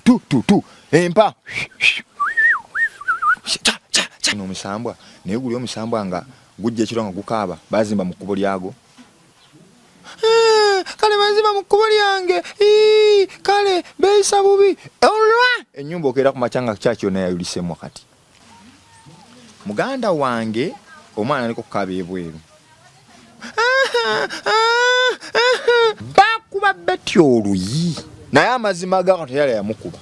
tu empa cha no musambwa naye guli omusambwa nga gujja ekiro nga gukaaba bazimba mu kkubo lyago kale bazimba mu kkubo lyange kale beeyisa bubi olwa ennyumba okeera ku macanga kyaki yonna yayulisemu wakati muganda wange omwana aliko kukaaba ebweru bakuba beti oluyi naye amazima gaako teyali yamukuba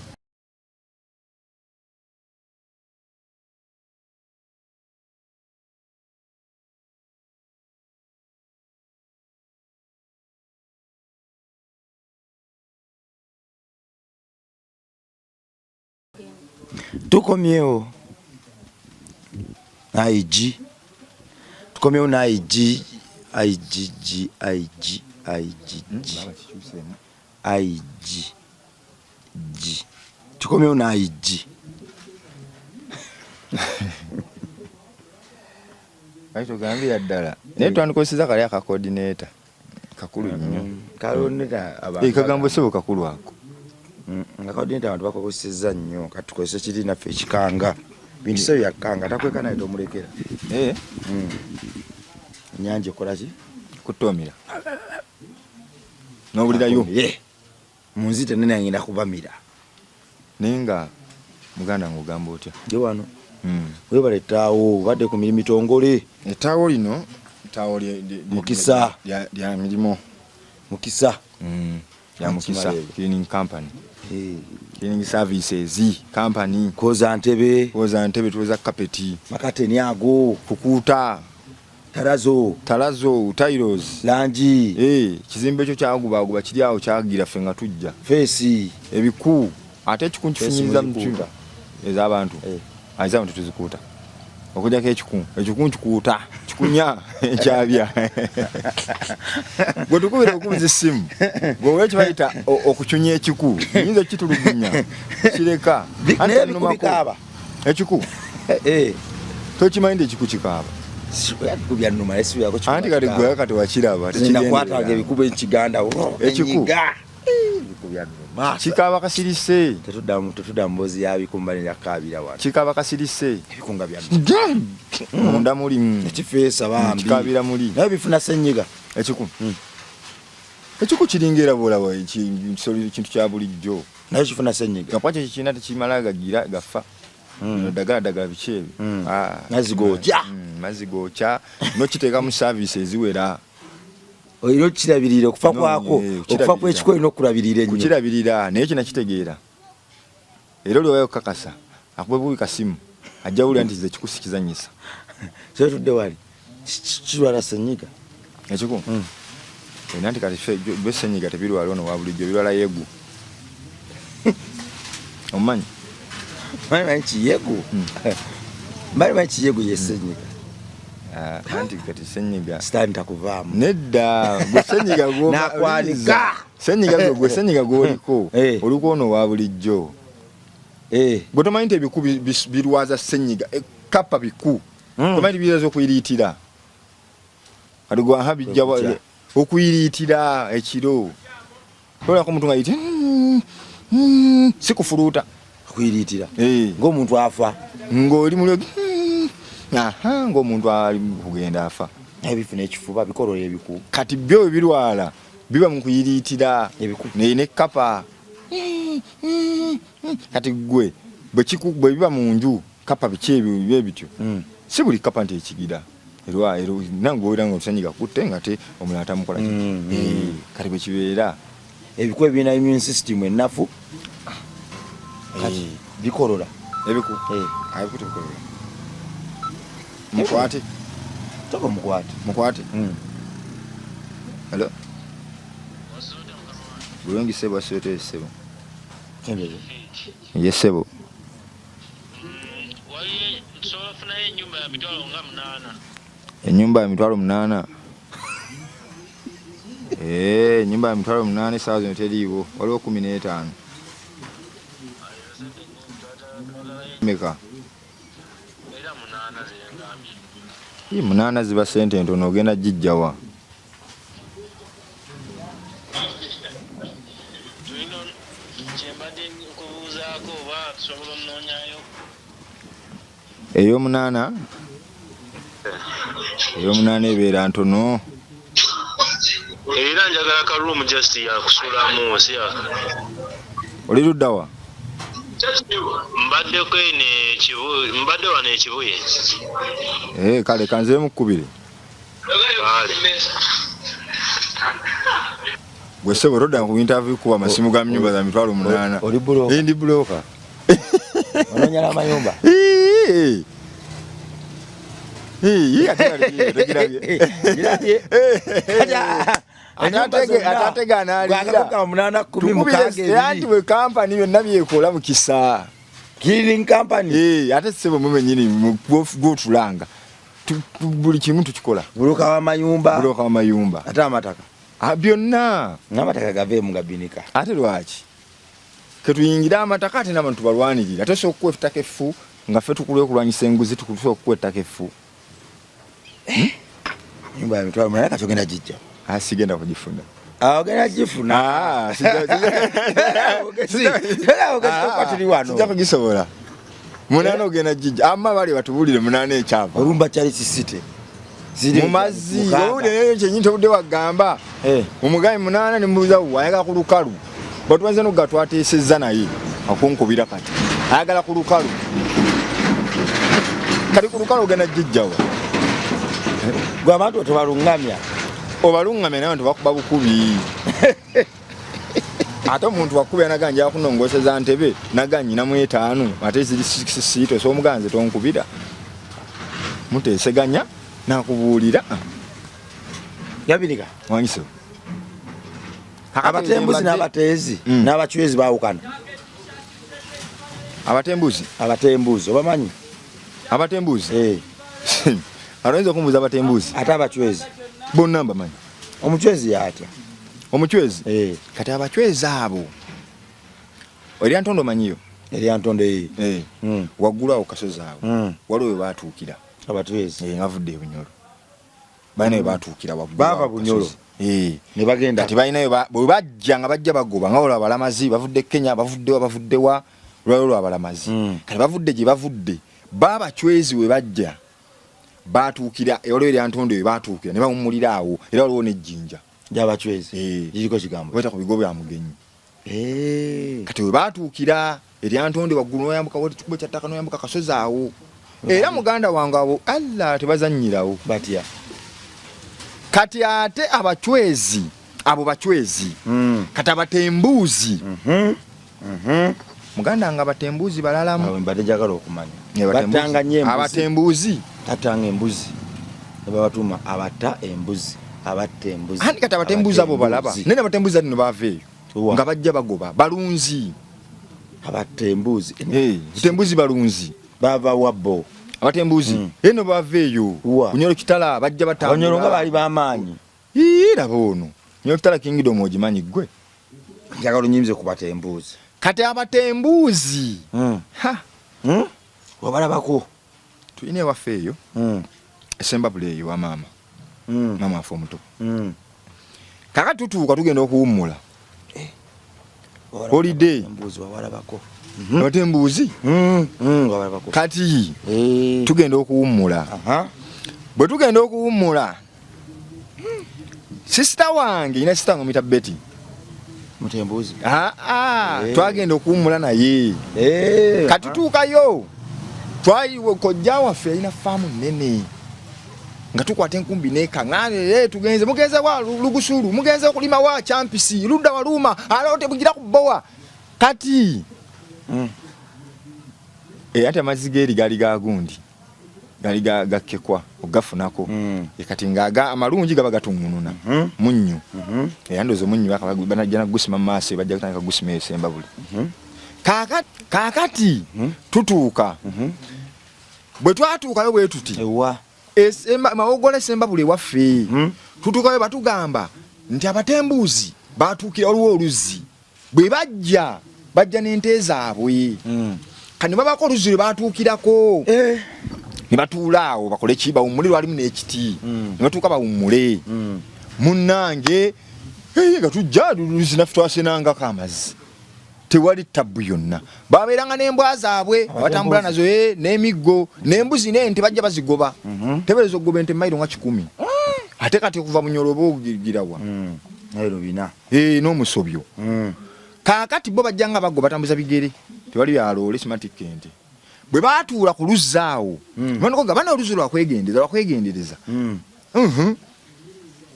tukomyewo IG tukomyewo na IG tukomyewo na IG aito gambira ddala naye twandikozesa kali aka coordinator kakulu nnyo kalonera abantu kagambo sebo kakulu ako nga coordinator abantu bakozesa nnyo katukozesa kiri naffe ekikanga bintu sebo yakanga takweka naye tomulekera nyanje kola ki kutomira nobulirayo munzite nene ngenda kubamira nenga muganda ngogamba otya je wano webale tawo badde ku mirimu tongole etawo lino tawo mukisa ya milimo mukisa ya mukisa cleaning company cleaning services company koza ntebe tuweza kapeti makateni ago kukuta tarazo tiles lanji kizimbe kyo kyagubaguba kiri awo kyagira fenga tujja face ebiku ate kikunkifunyiza mchumba ez'abantu aiza abantu tuzikuta okujja ke ekiku kikuta kikunya ekyabya gwe tukubira okubiza simu gwe wechi bayita okuchunya ekiku yinza kitulugunya kireka ate no makaba ekiku tokimayinde ekiku kikaba yakubya nnuma lesu yako kyo anti kati gwe kati wakiraba tekigenda ebikuba ekiganda ekiku bikubya nnuma kikaba kasirise tetuda mbozi yabikumbali yakabira wano kikaba kasirise ebikunga bya munda muri ekifeesa bambi kikabira muri naye bifuna senyiga ekiku kiringera bolawa ekintu kya bulijjo naye kifuna senyiga kapwache kikina tekimalaga gira gafa dagala bichebi mazigocha no kiteka mu services wera oyiro kirabirire okufa kwako okufa kw'ekiko ino kulabirire nnyo kukirabirira naye kina kitegeera era oli wayo kakasa akubwe kasimu ajja uli anti ze kikusikizanyisa so tudde wali kirwala senyiga ekiko nanti kati fe gwe senyiga tebirwala ono wabulijjo birwala yegu omanyi Mari yego yesenyiga anti kati senyiga stand takuvaamu nedda gwe senyiga go nakwanika senyiga gwe senyiga go oliko oliko ono wa bulijjo gwe tomanyi ebiku birwaza senyiga kapa biku tomanyi birazo okuyiriitira kati gwe habijja okuyiriitira ekiro tola ko muntu ngayite sikufuruuta kuyiriitira ng'omuntu afa ng'oli mulyo ng'omuntu ali kugenda afa ebifuna ekifuba bikolola ebiku kati byo birwala biba mu kuyiriitira ebiku ne kapa kati gwe bwe biba mu nju kapa bikyebyo bityo si buli kapa nti ekigira ero nange oira nga otusanyiga kutte nga te omulala atamukola kati bwe kibeera ebiku ebirina immune system ennafu bikolola ebiku ayikuti bikolola mukwate toko mukwate hello bulungi sebo asote sebo yesebo wali sola funa enyumba ya mitwalo nga 8 enyumba ya mitwalo 8 nyumba ya mitwalo 8 sawa zino teriiwo waliwo 15 meka hii 8 ziba sente ntono ogenda jijjawa ey'omunaana ebeera ntono era njagala ka room just yakusulamu siaka oli luddawa mbadde wano ekibuye kale kanzire mukubire gwe sebo rodda ku interview kuba masimu ga nyumba za mitwalo 8 oli buloka ndi buloka ononyala amayumba atatega naliraanti bwe kampani byonna byekola mu kisa cleaning company ate sebo mwe nyini gwotulanga buli kimu tukikola buloka w'amayumba ate amataka byonna n'amataka gaveemu gabinika ate lwaki ketuyingira amataka ate n'abantu tubalwanirira ate osobola okukuwa ettaka effu nga ffe tukulwe okulwanyisa enguzi tukusobola okukuwa ettaka effu nyumba ya mitwalo 8 kati ogenda gijja sigenda kugifuna ogenda gifuna sijja kugisobola 8 ogenda gijja amma bali batubulire 8 ekyava olumba Charles City mu mazzi owulire kyenyinti obudde wagamba omugabi 8 nemubuuza ayagala ku lukalu batumaze nogatwateesezza naye akunkubira kati ayagala ku lukalu kati ku lukalu ogenda gijjawa gwe abantu otobalungamya obalungamya naye abantu bakuba bukubi ate omuntu wakubya naganja akunongoseza ntebe naganyinamu 5 ate ziri 6 siito so omuganze tonkubira muteeseganya nakubuulira yabinika wanyiso abatembuzi n'abateezi n'abachwezi baawukana abatembuzi obamanyi abatembuzi aloweza okumbuuza abatembuzi ate abachwezi bonna mbamanyi omuchwezi yatya omuchwezi kati abachwezi abo erya ntondo manyiyo erya ntondo waggulu awo kasozi awo waliwo we baatuukira abachwezi ngavudde ebunyolo balina we baatuukira waggulu bava bunyolo ne bagenda kati balinayo bwe bajja nga bajja bagoba nga olwo abalamazi bavudde Kenya bavuddewa lwalwo abalamazi kati bavudde gye bavudde babachwezi we bajja baatuukira olwo erya ntondo we baatuukira ne bawummulira awo era waliwo n'ejjinja ly'abachwezi kiriko kigambo weta ku bigo bya mugenyi kati we baatuukira erya ntondo waggulu noyambuka ekikubo kya ttaka noyambuka kasozi awo era muganda wange abo alla tebazannyirawo batya kati ate abachwezi abo bachwezi kati abatembuuzi muganda nga abatembuuzi balalamu mbadde njagala okumanya batanga nnyo abatembuuzi tatanga embuzi ne babatuma abatta embuzi abatta embuzi andi kati abatembuuzi abo balaba nene abatembuuzi ati no baaveeyo nga bajja bagoba balunzi abatta embuzi butembuuzi balunzi bava wabbo abatembuuzi eno baaveeyo kunyolo kitala bajja batambula onyolo nga bali b'amaanyi laba ono nyolo kitala kingidom ogimanyi ggwe njagala onyimize ku batembuuzi kati abatembuuzi wabalabako tulina ewaffe eyo esembabula eyo wa maama maama afe omuto kaka tutuuka tugenda okuwummula holiday abatembuuzi kati tugenda okuwummula bwe tugenda okuwummula sisita wange ina sisita ngo mita Betty mutembuuzi twagenda okuwummula naye kati tuukayo twaliwo kojja waffe alina faamu nnene nga tukwata enkumbi nekaŋŋaane tugenze mugenze wa lugusulu mugenze okulima wa champisi ludda waluma alote bugira ku bbowa kati ate amazzi geeri gaali gagundi gaali gakkekwa ogafunako kati ngaaga amalungi gaba gatuŋŋununa munnyu ndoza omunnyu banajja nagusima mu maaso bajja kutandika gusima esembabule kaakati tutuuka bwe twatuukayo bwe tuti mawogola esembabule ewaffe tutuukayo batugamba nti abatembuuzi baatuukira waliwo oluzzi bwe bajja n'ente zaabwe kati babako oluzzi lwe baatuukirako ne batuula awo bakole ki bawummule lwalimu n'ekiti ne batuuka bawummule munnange nga tujja luluzzi naffe twasenangako amazzi tewali tabbu yonna babeeranga n'embwa zaabwe batambula nazo n'emiggo n'embuzi n'ente bajja bazigoba tebereza okugoba ente mayiro nga 10 ate kati okuva mu Nyolobo ogirawa mayiro 4 n'omusobyo kaakati bo bajjanga bagoba batambuza bigere tewali yaloole simatic ente bwe baatuula ku luzzaawo manoko nga bana oluzu lwakwegendereza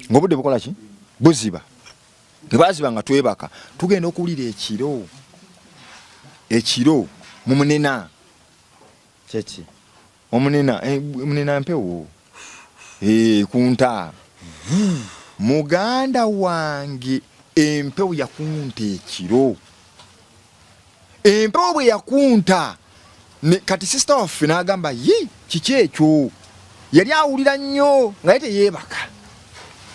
ng'obudde bukola ki buziba tebaziba nga twebaka tugenda okuwulira ekiro mu munena kyeki omunena mpewo kunta muganda wange empewo yakunta ekiro empewo bwe yakunta kati sister waffe n'agamba kiki ekyo yali awulira nnyo nga ye teyeebaka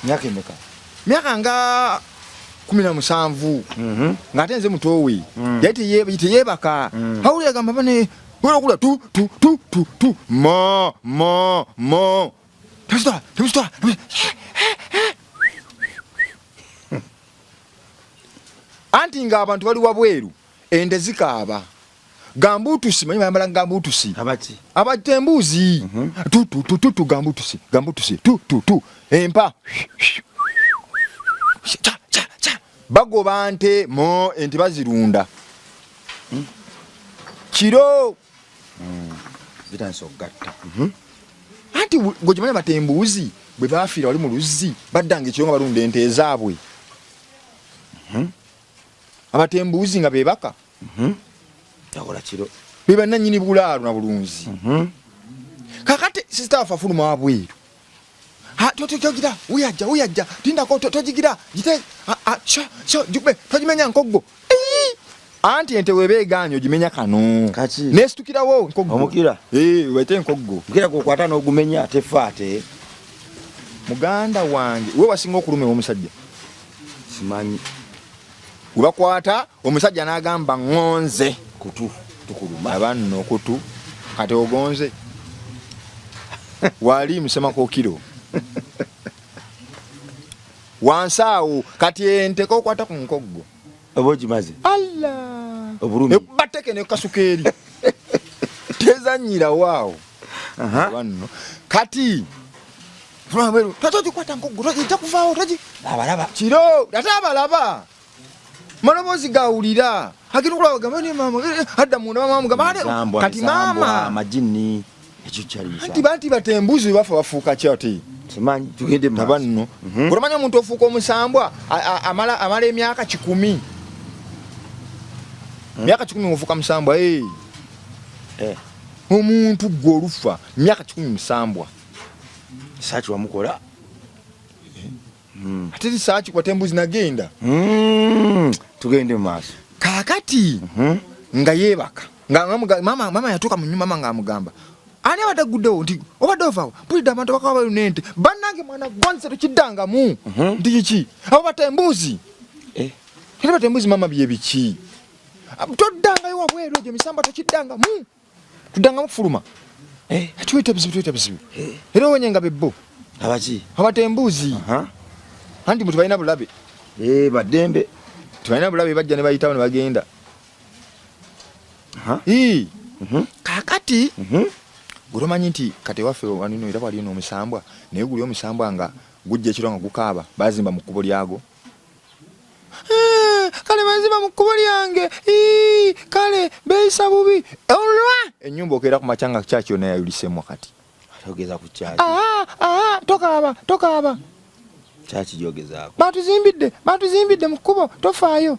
myaka emeka myaka nga 17 ng'ate nze mutowe yali teyeebaka awulira agamba bane okula tu ma temusitwala anti ng'abantu bali wabweru ende zikaaba gambutusi manyi bayambala gambutusi abati abatembuzi tu gambutusi empa cha bagoba ante mo ente bazirunda kiro bitanso gatta anti gojimanya batembuzi bwe bafiira wali mu luzzi baddanga ekiro nga balunda ente ezaabwe abatembuzi nga bebaka yakola kiro beba nanyini bulaalo na bulunzi kakati sister afafuluma wabweru togira uyajja tindako tojigira jite jube tojimenya nkoggo anti ente webeeganyo jimenya kano nestukirawo nkoggo omukira wete nkoggo mukira kukwata n'ogumenya tefaate muganda wange we wasinga okuluma omusajja simanyi ubakwata omusajja n'agamba ngonze kutu tukuluma abanno kutu kati ogonze wali musemako kilo wansaawo kati ente kokwata ku nkoggo obogimaze Allah obulumi bateke ne kasukeri tezanyira waawo abanno kati fulabero tatojikwata nkoggo tojja kuvaawo abalaba kiro atabalaba malobozi gawulira hakitukula gamani mama hadda munda mama gambale kati mama majini ekyo kyalisa anti banti batembuzi bafuuka kyati simanyi tugende mabanno kuramanya omuntu ofuuka omusambwa amala emyaka 10 myaka 10 ofuuka musambwa omuntu golufa myaka 10 musambwa sachi wamukola ate sachi kwa tembuzi nagenda tugende maaso kakati nga yebaka nga mama yatuka mu nyumba mama ngamugamba ani abadaguddewo nti obadde pulida abantu bakaba balunente bannange mwana gwanze tukidanga mu nti kiki abo batembuzi era batembuzi mama bye biki toddanga yo wabweru egyo misamba tukidanga mu tudanga mufuluma tuwita bizibu era wenyenga bebbo abaki abatembuzi anti mutu balina bulabe badembe tubalina bulabe bajja ne bayitawo ne bagenda kakati guromanyi nti kati waffe wanino era wali n'omusambwa naye guli omusambwa nga gujja ekiro nga gukaaba bazimba mu kkubo lyago kale bazimba mu kkubo lyange kale beeyisa bubi olwa ennyumba okeera ku macanga kyaki yonna yayulisemu kati atogeza ku kyaki tokaaba kyaki gyogezaako batuzimbidde mu kkubo tofaayo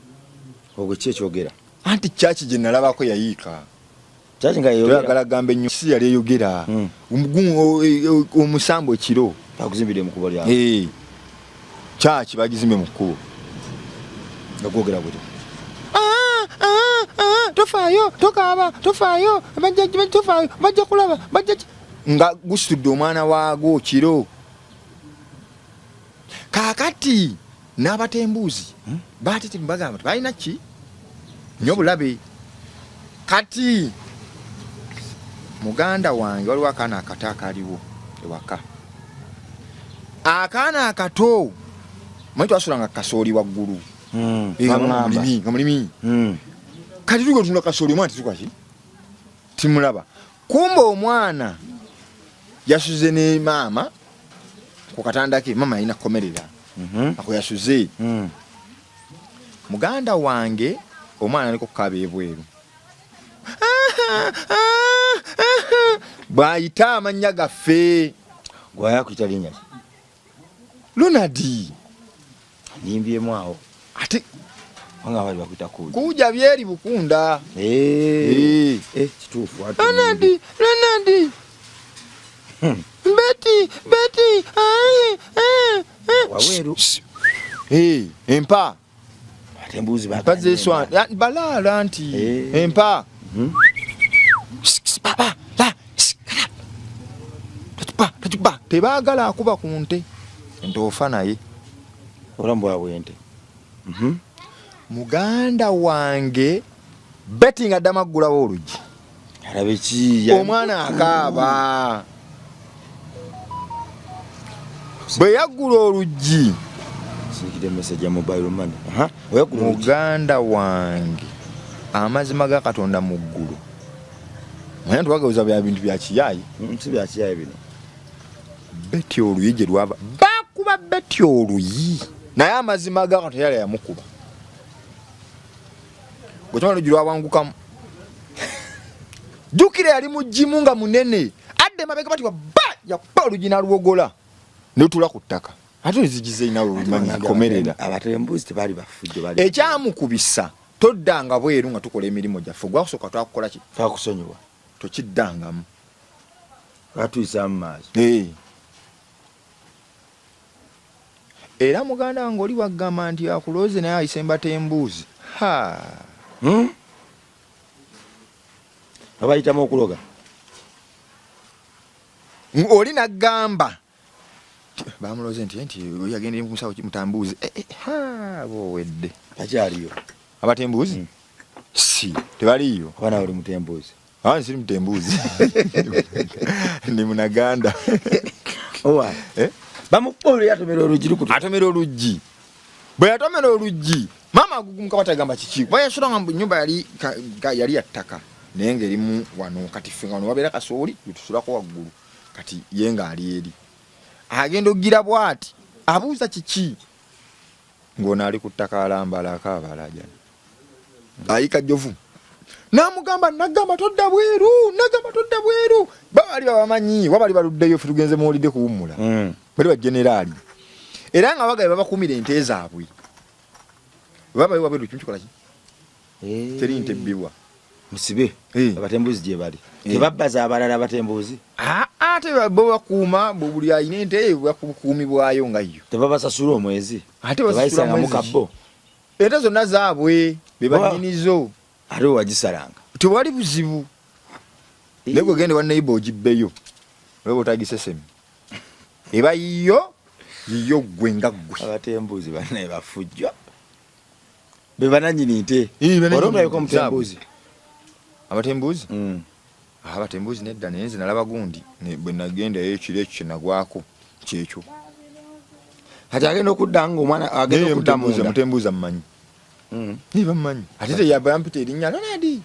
ogwo ki ekyogera anti kyaki gye nalabako yayiika kyaki nga yayogera gamba ennyo si yali eyogera omusambo ekiro bakuzimbidde mu kkubo lyawe kyaki bagizimbe mu kkubo nga gwogera butyo tofaayo tokaaba tofaayo tofaayo bajja kulaba nga gusitudde omwana waago kiro kakati n'abatembuzi batete mbagamba balina ki nnyo bulabe kati muganda wange waliwo akaana akato akaliwo ewaka akaana akato manyi twasula nga kasooli waggulu nga mulimi kati tuko tuna kasoli omwana tetukwaki timulaba kumbe omwana yasuze ne maama ku katanda ke maama alina komerera ako yasuze muganda wange omwana aliko kukaba ebweru bwayita amannya gaffe gwayakuyita linnya Lunadi nimbyemu awo ate wanga bali bakuita kuja byeri bukunda kituufu Lunadi Betty waweru empa ate embuzi bazeswa balala nti empa Tachupa tebagala akuba ku nte ntofa naye olambo wabwente muganda wange Betty nga damagulawo olugi alabe ki omwana akaaba bwe yagula olugi sikide message ya mobile money muganda wange amazima ga Katonda mu ggulu manya twagauza bya bintu bya kiyayi si bya kiyayi bino Betty oluyi gye lwava bakuba Betty oluyi naye amazima ga Katonda yali yamukuba gwetomala olugi lwawangukamu jukire yali mujimu nga munene adde mabega bati yakuba olugi nalwogola netula ku ttaka ate ezigize inawe olumanya komerera abatembuzi tebali bafujjo bali ekyamukubisa toddanga bweru nga tukola emirimu gyaffe gwakusooka twakukola ki twakusonyiwa tokiddangamu batuyisa mu maaso era muganda wange oli wagamba nti akulooze naye ayise embatembuuzi abayitamu okuloga oli nagamba bamuloze nti yagendere kumusawo mutambuuzi bowedde akyaliyo abatembuuzi si tebaliyo abana oli mutembuuzi siri mutembuuzi ndi munaganda owa bamukole yatomera olugi lukutu atomera olugi bwe yatomera olugi mama agugumuka batagamba kiki bayasula nga nyumba yali yattaka naye ng'erimu wano kati ffe nga wano wabeera kasooli tusulako waggulu kati ye nga ali eri agenda ogira bwati abuuza kiki ng'ono ali ku ttaka alambala akaabalaja ayika jjovu namugamba nagamba todda bweru babali babamanyi wabali baluddeyo ffe tugenze muwulidde kuwummula bali bajenerali era nga bagabe babakumira ente zaabwe baba wabweru kimukikola ki teri nte bbibwa musibe abatembuzi gye bali tebabbaza abalala abatembuzi ate bo bakuuma buli ayina ente bakuumi bwayo nga yo tebabasasula omwezi ate basasula mukabbo ente zonna zaabwe be banyinizo ate wagisalanga tewali buzibu naye gwe gende wa neighbor ogibbeyo olaba otagisesemi eba yiyo gwe nga ggwe abatembuzi bannaye bafujjwa be bananyini nte olomulabika omutembuzi abatembuzi abatembuzi nedda naye nze nalaba gundi bwe nagendayo ekiro ekyo kyenagwako kyekyo kati agenda okudda nga omwana agenda okudda munda mutembuzi amumanyi niba mumanyi ate teyaba yampita erinnya Lonadi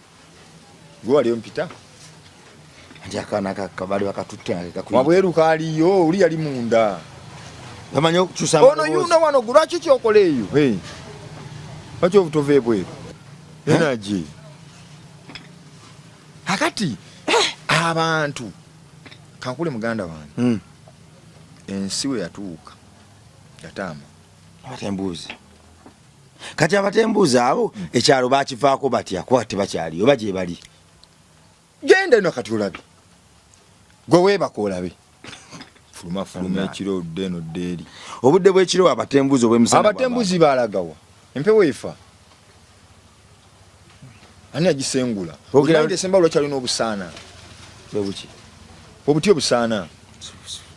gwe waliyo mpita nti akaana kakabali bakatutte wabweru kaaliyo oli yali munda bamanyi okukyusa ono yuno wano gulwaki kyokola eyo lwaki obutova ebweru enaje akati abantu kankule muganda wange ensi we yatuuka yataama abatembuzi kati abatembuzi abo ekyalo bakivaako batya kuba tebakyaliyo oba gye bali genda eno kati olabe gwe weebaka olabe fuluma ekiro odde eno dde eri obudde bw'ekiro abatembuzi obwemusana abatembuzi balagawa empewo efa ani agisengula ogisemba lwakyalina obusaana bwebuki obuti obusaana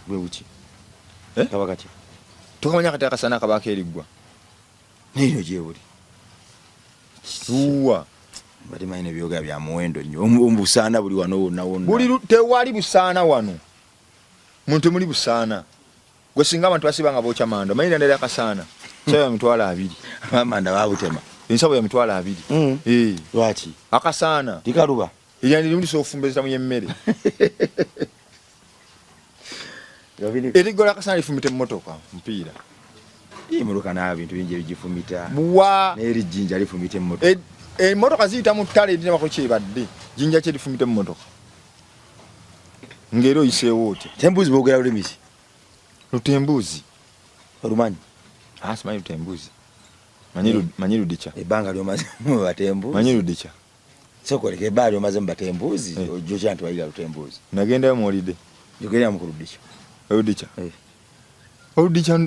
bwebuki kaba katya tokamanya kati akasaana akabaako eriggwa neyo gyebuli uwa bali mayina ebyoga bya muwendo nnyo obusaana buli wano wonna wonna tewali busaana wano muntu temuli busaana gwe singa abantu basiba nga bookya manda mayina ndala akasaana kyaba mitwalo 2 amanda babutema Ensabo ya mitwala 2. Lwaki? Akasaana. Tikaluba. Yani ndi sofumbeza mu yemmere. Erigola akasaana ifumite mmotoka mpira. Imotoka na bintu bingi bijifumita. Buwa. Neri jinja lifumite mmotoka. Motoka ziyita mu ttale edina bakoche badde. Jinja kye lifumite mmotoka. Ngero iseewo oti. Tembuzi bogera lulimisi. Lutembuzi. Olumanyi. Simanyi lutembuzi. Manyi ludicha. Ebanga lyomaze mu batembuzi. Manyi ludicha. Sokoleke ebanga lyomaze mu batembuzi. Ojo kyantu wayiga lutembuzi. Nagendayo mu olide. Yogera mu kuludicha. Ludicha. Ludicha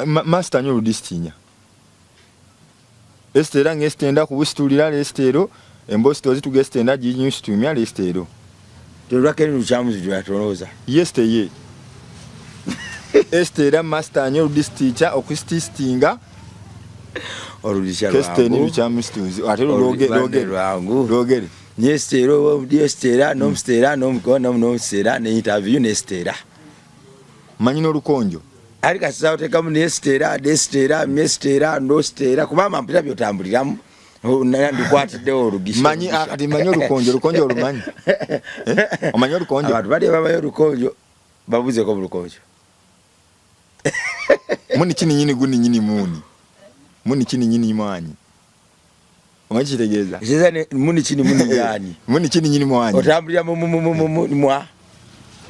master nyo ludistinya. Estera ngestenda kubusitulira lestero embosto zitugestenda jinyu situmya lestero. Tulwakeni luchamuzi lwatoloza. Yesteye. Estera master nyo ludisticha okustistinga oludisha lwangu. Kesteni luchamustuzi. Ate logere. Nyestero diestera nomstera nomstera ne interview nestera. Manyino lukonjo. Ali kasisa otekamu nestera destera mestera nostera kubama mpita byotambuliramu. Ndikwatidde olugisha. Manyi akati manyo lukonjo olumanyi. Omanyo lukonjo. Abantu bali babayo lukonjo babuze ko lukonjo. Muni chini nyini guni nyini muni. Muni chini nyini mwanyi. Omanyi kitegeeza. Jezane muni chini muni yani. Muni chini nyini mwanyi. Otambulira mwa.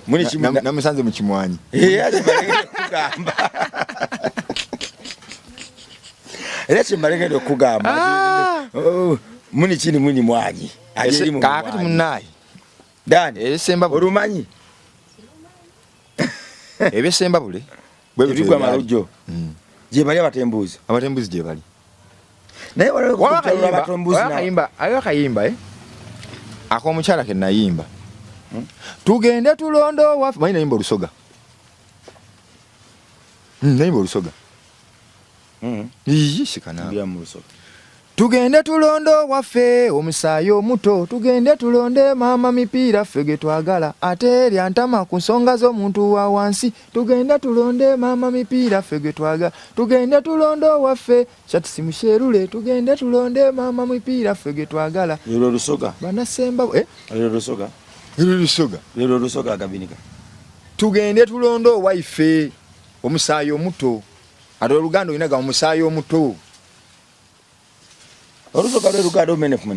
Muni chini namusanze mu kimwanyi. Ate baleke kugamba. Ese baleke kugamba. Muni chini muni mwanyi. Ajeri mu. Kakati munnaye. Dani. Esemba olumanyi. Ebesemba bule. Ebigwa malujo. Je bali abatembuzi. Abatembuzi je bali. Naye wala abatembuzi na. Ayo kayimba Ako mukyala ke nayimba. Tugende tulondo wafe. Manyi nayimba olusoga. Nayimba olusoga. Shikana. Mbira mu lusoga. Tugende tulondo wafe omusayo muto. Tugende tulonde mama mipiira fege twagala. Ate lyantama ku nsonga z'omuntu wa wansi. Tugende tulonde mama mipiira fege twagala. Tugende tulondo wafe shati simusherule. Tugende tulonde mama mipiira fege twagala. Lero lusoga. Banasemba Lero lusoga. Lero lusoga agabinika. Tugende tulondo waife omusayo muto. Ate oluganda inaga omusayo muto. Olusoga lugado menefu.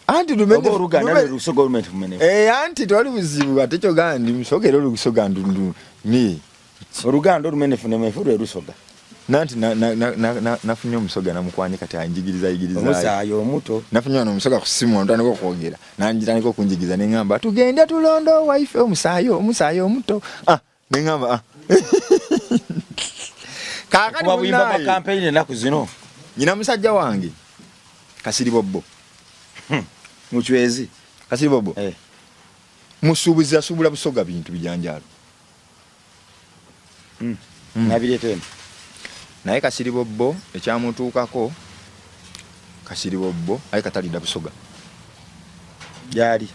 Anti lumene oluganda lusoga menefu. Anti twali buzibu ate kyo gandi musogero lusoga ndundu ni. Oluganda lumenefu lusoga. Nanti nafunye omusoga namukwani kati anjigiriza. Omusayo muto. Nafunye omusoga ku simu ntandika okwogera. Nanjitandika okunjigiza nengamba tugende tulondo waife omusayo muto. Nengamba Kakati kuba campaign na kuzino. Nyina musajja wange Kasiri Bobo. Muchwezi. Kasiri Bobo. Musubuzi asubula busoga bintu bijanjalo. Nabirete. Naye Kasiri Bobo ekyamutuukako Kasiri Bobo ayi katalida busoga. Jali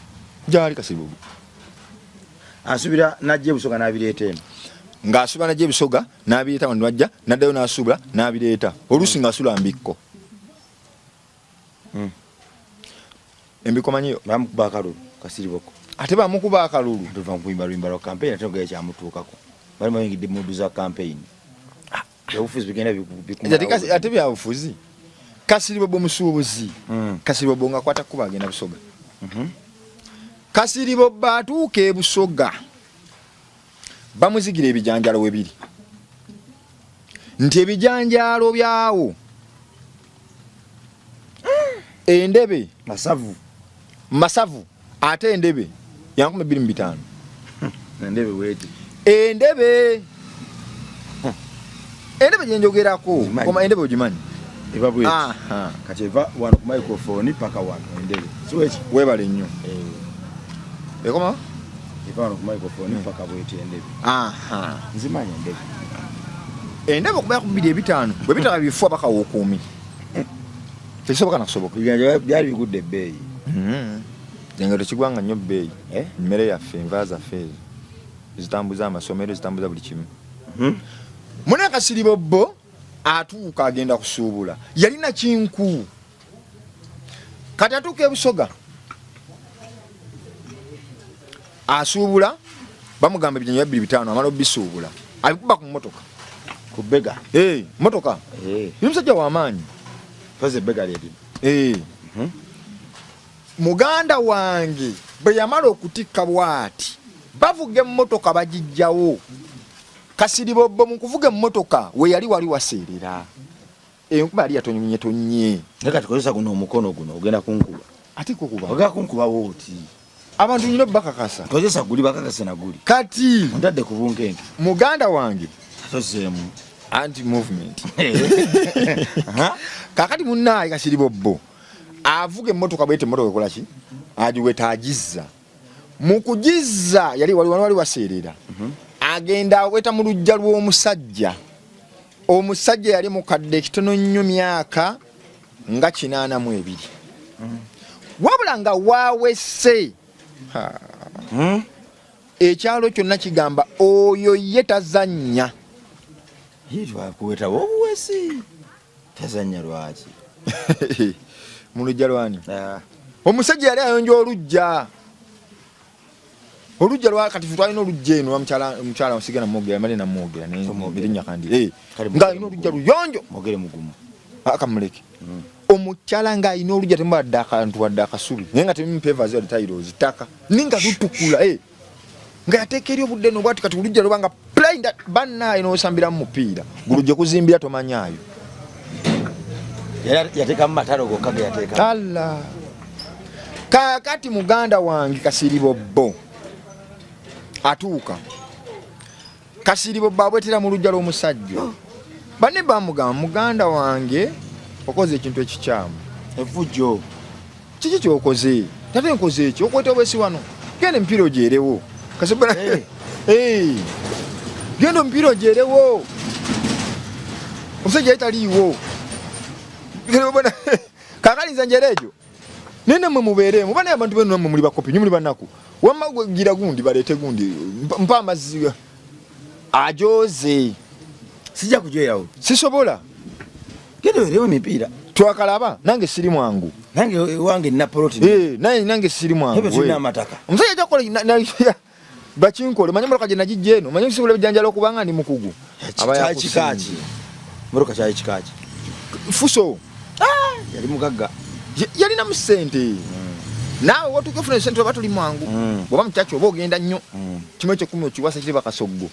Kasiri Bobo. Asubira najje busoga nabirete. Ng'asuba najje bisoga n'abireeta wano wajja naddayo n'asubula n'abireeta oluusi ng'asula mbikko. Embikko manyiyo bamukuba akalulu Kasiri Bobo. Ate bamukuba akalulu tuva kuimba lwimba lwa campaign ate ngeye kyamutuukako bali mayingidde mu za campaign. Obufuzi bigenda bikumala. Ate byabufuzi. Kasiri Bobo musuubuzi. Kasiri Bobo ng'akwata kuba agenda busoga. Kasiri Bobo atuuka e Busoga. Bamuzigira ebijanjalo webiri. Nti ebijanjalo byawo endebe masavu ate endebe yankume 25. Endebe weti. Endebe gyenjogerako koma endebe ogimanyi. Eva bweti. Kati eva wano ku microphone paka wano endebe. Siwechi webale nnyo. Ekoma? Eva wano ku microphone paka bweti endebe. Nzimanya endebe. Endebe okuba yakubiri 5 bwe bitaka bifua paka wokumi. Tekisoboka nakusoboka. Byali bigudde ebbeeyi. Jengero kigwanga nnyo bbeeyi. Mmere yaffe enva zaffe zitambuza amasomero zitambuza buli kimu. Muna Kasiri Bobo atuuka agenda kusuubula yalina kinku kati atuuka ebusoga asuubula bamugamba ebijanjabi 250 amala obisuubula abikuba ku mmotoka ku bbega mmotoka ni musajja w'amaanyi poze bbega lyeri muganda wange bwe yamala okutikka bw'ati bavuga emmotoka bagijjawo Kasiribobbo mu kuvuga emmotoka we yali wali waseerera enkuba yali yatonye nga tukozesa guno omukono guno ogenda kunkuba ate kukuba ogenda kunkuba wooti abantu nyina bakakasa kozesa guli bakakasa na guli kati ondadde ku bunkenke muganda wange tozeemu anti movement kakati munnaye Kasiribobbo avuga emmotoka bwete emmotoka ekola ki agiweta agizza mu kugizza yali wali waseerera agenda aweta mu lujja lw'omusajja omusajja yali mukadde kitono nnyo myaka nga 82 wabula nga waawese ekyalo kyonna kigamba oyo ye tazannya kuweta wobuwesi tazannya lwaki mu lujja lwani omusajja yali ayonja olujja lwa kati twalina olujja eno omukyala osigana mwogera mali namwogera nerinnya kandi nga alina olujja luyonjo mwogere mugumu akamuleke omukyala nga alina olujja temubadde akantu wadde akasubi naye nga temumpevazi wadde tayiro zitaka ninga lutukula nga yateeka eri obudde no bwati kati olujja lubanga plain bannaye n'osambiramu mupiira gulujja kuzimbira tomanyaayo yateekamu matalo gokka ge yateeka alla kakati muganda wange Kasiribobbo atuuka Kasiribobbo abwetera mu lujja lw'omusajja banne bamugamba muganda wange okoze ekintu ekikyamu evujjo kiki kyokoze tate nkoze eki okweta obwesi wano genda emipiira ogyerewo kasebona genda omupiira ogyerewo omusajja yalitaliiwo kakalinza njera egyo nene mwe mubeeremu banaye abantu benu namwe muli bakopi muli banaku wamma gira gundi baleete gundi mpa amazzi ajoze sijja kujwerawo sisobola genda werewo emipiira twakalaba nange siri mwangu nange wange napoloti nange siri mwangu tulina amataka omusajja jakola bakinkole manye moloka gye nagijja eno manye nsibola ebijanjalo okubanga ndi mukugu kikaki moloka kyali kikaki fuso yali mugagga yalina mu ssente naawe watuuka ofuna esente oba tuli mwangu bwoba mukyaki oba ogenda nnyo kimu ekyekumi okiwa sekiri bakasoggo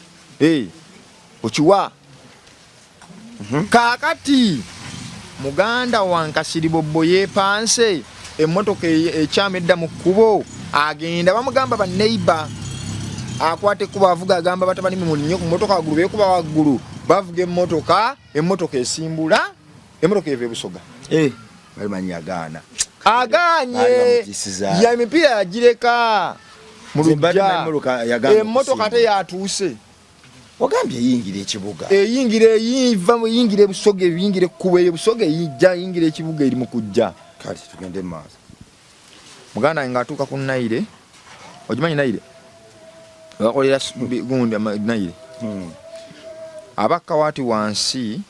okiwa kaakati muganda wange Kasiribobbo yeepanse emmotoka ekyama edda mu kkubo agenda bamugamba banneiba akwata ekkubo avuga agamba batabani muli nnyo ku mmotoka waggulu beekuba waggulu bavuga emmotoka esimbula emmotoka eva ebusoga balimanyi agaana aganye ya emipiira yagireka mu lujja emmotoka ate yatuuse wagambye eyingira ekibuga eyingira ebusoga eyingira ekkubo ebusoga eyijja eyingira ekibuga eri mu kujja kati tugende mu maaso muganda nga atuuka ku Naire ogimanyi Naire bakolera gundi Naire abakka waati wansi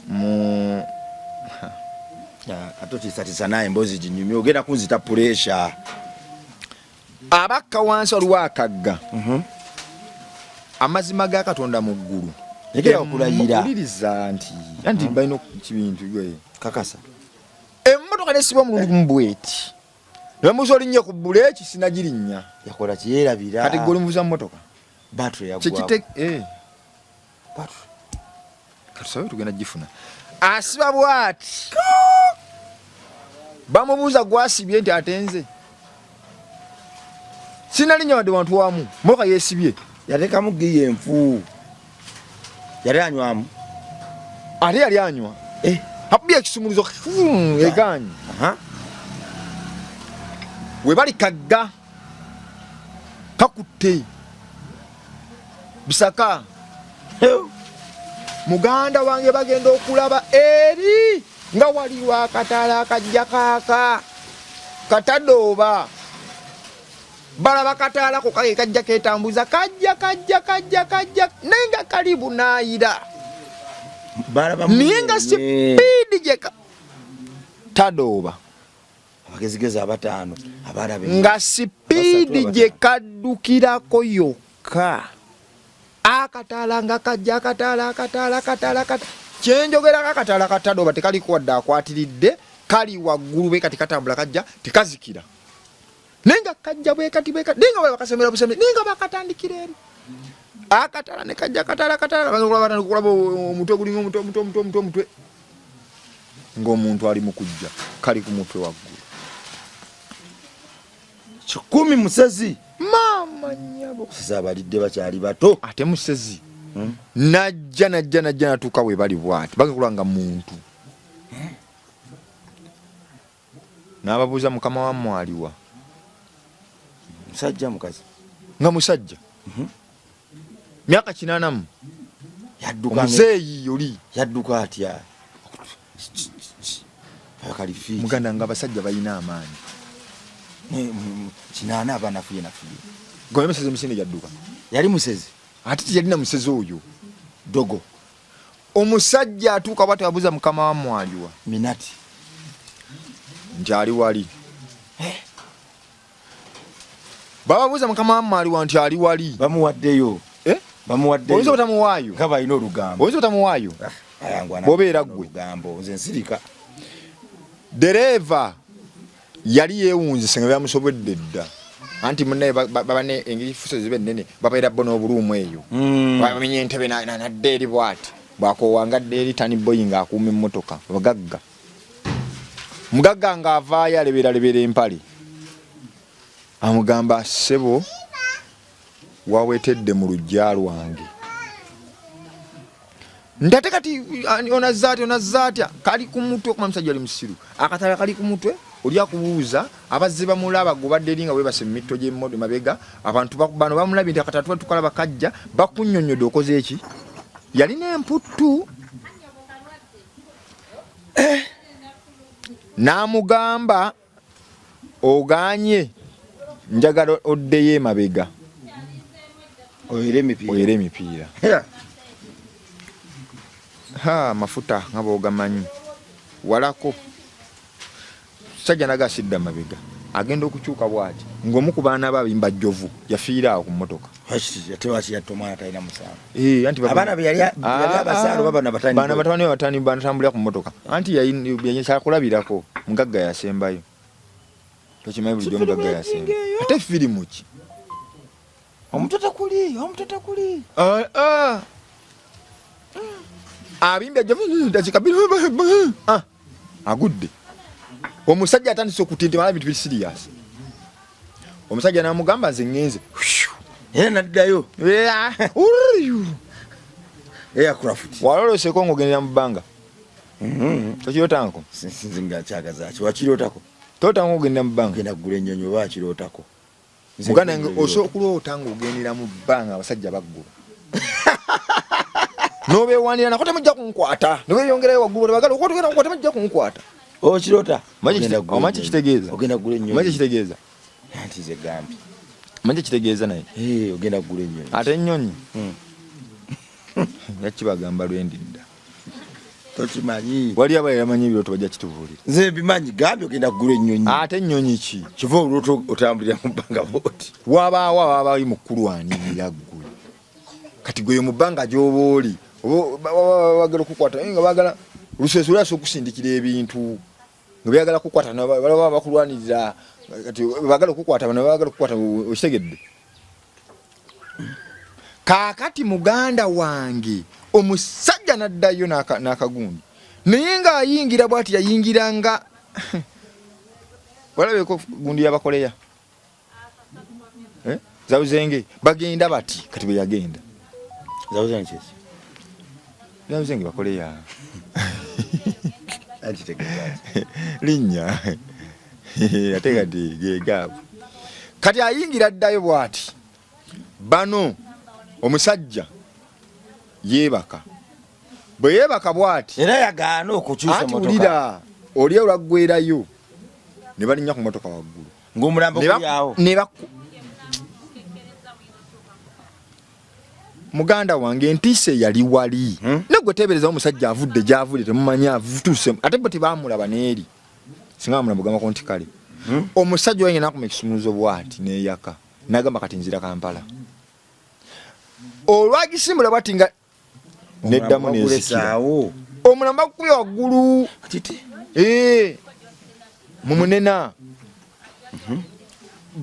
mu atotisatiza naye mbozi ginyumi ogenda kunzita puresha abakka wansi waliwo akagga amazima ga Katonda mu ggulu ekera okulayira uliriza nti balina kibintu kakasa emmotoka nesibwa omulundu mu bweti nebamuuza olinnye ku buleki sinagirinnya yakola kiyerabira kati gwe olimubuuza mu mmotoka battery yagwawo katusabe tugenda gifuna asiba bwati bamubuuza gwasibye nti atenze sinalinnya wadde wantu wamu mmotoka yeesibye yatekamu giye enfu yali anywamu ate yali anywa akubye ekisumulizo eganyi we bali kagga kakutte bisaka muganda wange bagenda okulaba eri nga waliwo akatala akajja kaaka katadooba balaba katala ko kage kajja ketambuza kajja naye nga kalibu naayira Ninga speed jeka tadoba abagezigeza abataano abalabe nga speed je kaddukirako yokka akatala nga kajja akatala kyenjogera akatala katadoba tekali kwadda akwatiridde kali waggulu be kati katambula kajja tekazikira nenga kajja bwe kati ninga bwe bakasemera buseme ninga bakatandikira eri akatala ne kajja akatala kulaba omutwe gulinga omutwe ng'omuntu ali mu kujja kali ku mutwe waggulu 10 musezi mama nyabo sabalidde bakyali bato ate musezi najja natuuka we bali bwati bagakulanga muntu n'ababuuza mukama wammwe aliwa musajja mukazi nga musajja myaka 80 yadduka muzeeyi yoli yadduka atya akalifi muganda nga abasajja balina amaanyi kinana abanafuye goye musezi musini yadduka yali musezi ate tiyalina musezi oyo dogo omusajja atuuka bwati abuuza mukama wammwe aliwa minati nti ali wali bababuuza mukama wammwe aliwa nti ali wali bamuwaddeyo oyinza otamuwaayo nga balina olugambo oyinza otamuwaayo bobeera ggwe nze nsirika dereeva yali yeewunzise nga byamusobodde dda anti munnaye babane engeri fuso zibe nnene babeera bo n'obuluumu eyo bamenye entebe nadde eri bwati bwakowangadde eri tani boyi ng'akuuma emmotoka mugagga ng'avaayo aleberalebera empale amugamba ssebo wawetedde mu lujja lwange ndate kati onazzaatya kali ku mutwe okuma musajja ali musiru akatala kali ku mutwe oli akubuuza abazze bamulaba gobadde eri nga bwebase mu mitto gy'emmodo mabega abantu bano bamulabye nti akatala tukalaba kajja bakunnyonnyodde okoze eki yalina emputtu n'amugamba oganye njagala oddeyo emabega oyere emipiira mafuta nga bwogamanyi walako sajja naga asidda mabega agenda okukyuka bwati ng'omu ku baana be abimba jjovu yafiira awo ku mmotoka baana batani banatambulira ku mmotoka anti yakyakulabirako mugagga yasembayo tokimanyi bulijjo mugagga yasemba ate firimu ki omutata kuli abimbya agudde omusajja atandise okutintimala bintu biri serious omusajja n'amugamba nze ngenze era naddayo waloloseko ng'ogendera mu bbanga tokirotanko singa kyagazaki wakirootako totanka ogenda mu bbanga genda kugula ennyonyi oba wakirootako muganda nge osobola okuloota ng'ogendera mu bbanga abasajja baggula nobeewanira nako temujja kunkwata neweyongerayo waggulu bagala okwatugenda kukwata temujja kunkwata okirota omanyi kitegeeza ogenda kugula ennyonyi omanyi kitegeeza anti ze gambi omanyi kitegeeza naye ogenda kugula ennyonyi ate ennyonyi yakibagamba lwendidda tokimanyi wali abaye yamanyi ebirooto bajja kitubuulira nze bimanyi gambi ogenda kugula ennyonyi ate ennyonyi ki kiva olwoto otambulira mu bbanga booti wabaawo ababaali mukulwanirira ggwe kati gwe mu bbanga gy'oba oli bagala okukwata nga bagala oluseso lwasa okusindikira ebintu nga byagala kukwata balaba bakulwanirira kati bagala okukwata bano bagala okukwata okitegedde kaakati muganda wange omusajja naddayo n'akagundi naye ng'ayingira bw'ati yayingiranga walabeko gundi yabakoleya zawuzenge bagenda bati kati bwe yagenda zawuzenge bakoleya linnya ate kati gegaavu kati ayingira ddayo bw'ati bano omusajja yeebaka bwe yeebaka bw'ati era yagaana okukyusa motoka oli olwaggwerayo ne balinnya ku motoka waggulu ng'omulambo guli awo muganda wange ntise yali wali negwe tebereza omusajja avudde gyavudde temumanya avutuse ate bo tebamulaba neeri singa bamulaba gamba ko nti kale omusajja wange nakuma ekisumuluzo bwati neyaka nagamba kati nzira Kampala olwagisimbula bwati nga neddamu nesikira omulamba kukuye waggulu mumunena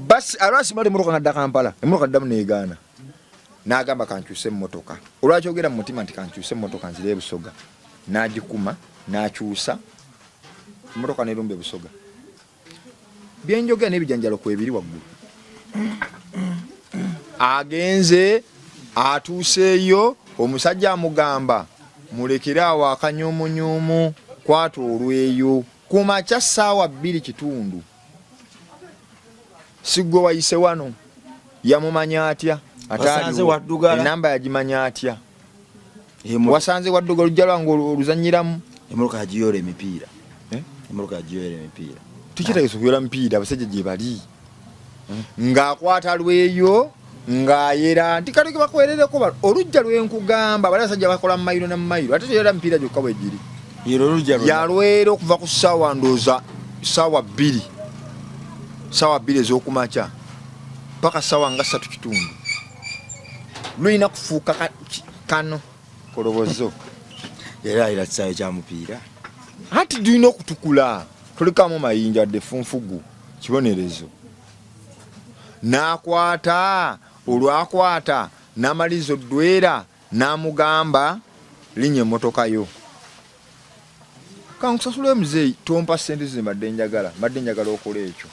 basi alwasimala emotoka nadda Kampala emotoka ddamu neegaana n'agamba kankyuse emmotoka olwakyogera mu mutima nti kankyuse emmotoka nzire e Busoga n'agikuma n'akyusa emmotoka nerumba e Busoga byenjogera n'ebijanjalo kwebiri waggulu agenze atuuseeyo omusajja amugamba mulekere awo akanyumunyumu kwata olweyo ku makya ssaawa 2:00 sigwe wayise wano yamumanya atya enamba yagimanya atya wasanze waddugala olujja lwange oluzanyiramu emmotoka yagiyola emipiira tukitegeeza okuyola mipiira abasajja gye bali ng'akwata lweyo ng'ayera nti kale bakwerereko olujja lwenkugamba bali abasajja bakola mu mayiro ne mu mayiro ate toyola mipiira gyokka bwe giri yalwera okuva ku ssaawa ndooza ssaawa 2 ez'okumakya paka ssaawa nga 3:30 luyina kufuuka kano kolobozo era ira kisaawe kya mupiira ati tulina okutukula tulekamu mayinja dde funfugu kibonerezo n'akwata olwakwata n'amalizo ddwera n'amugamba linnya emmotoka yo kankusasula emuzeeyi tompa ssente ze mbadde njagala okola ekyo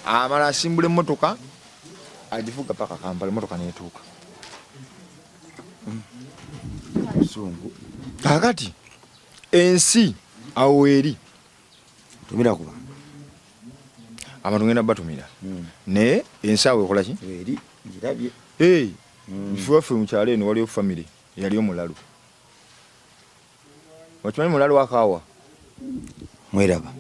amala asimbula emmotoka agivuga paka Kampala emmotoka neetuuka kakati ensi awo eri tumira kuba abantu ngenda batumira naye ensi awo ekolaki eri ngirabye ifuwaffe mukyalo eno waliyo famire yali omulalu wakimanyi mulalu wakawa mweraba